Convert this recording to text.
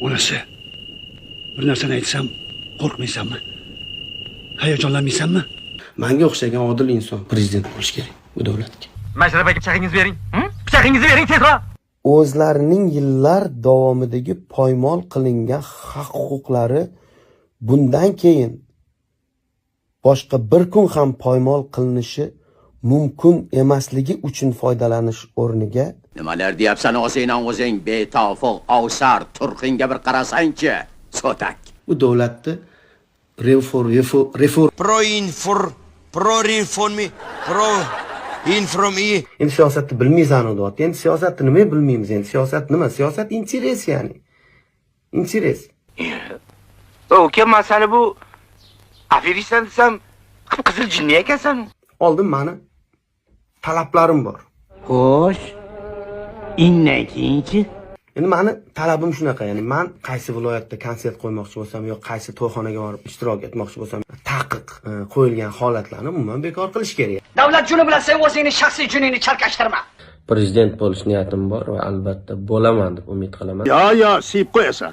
Onasi, bir narsani aytsam, qo'rqmaysanmi? Hayajonlanmaysanmi? Menga o'xshagan odil inson prezident bo'lish kerak bu davlatga. Mashrab aka, pichog'ingizni bering. Pichog'ingizni bering tezroq. O'zlarining yillar davomidagi poymol qilingan haq-huquqlari bundan keyin boshqa bir kun ham poymol qilinishi mumkin emasligi uchun foydalanish o'rniga nimalar deyapsan o'zing betofiq ovsar turqinga bir qarasangchi so'tak. bu davlatni endi siyosatni bilmaysan o'ylayapti. Endi siyosatni nima bilmaymiz. Endi siyosat nima? Siyosat interes ya'ni. Interes. Uka, men seni bu aferistdan desam, qizil jinni ekansan. Oldin mani talablarim bor. Xo'sh. Indan keyinchi? Endi mani talabim shunaqa, ya'ni men qaysi viloyatda konsert qo'ymoqchi bo'lsam yoki qaysi to'yxonaga borib ishtirok etmoqchi bo'lsam, taqiq qo'yilgan holatlarni umuman bekor qilish kerak. Davlat juni bilan sen o'zingni shaxsiy juningni chalkashtirma. Prezident bo'lish niyatim bor va albatta bo'laman deb umid qilaman. Yo, siyib qo'yasan.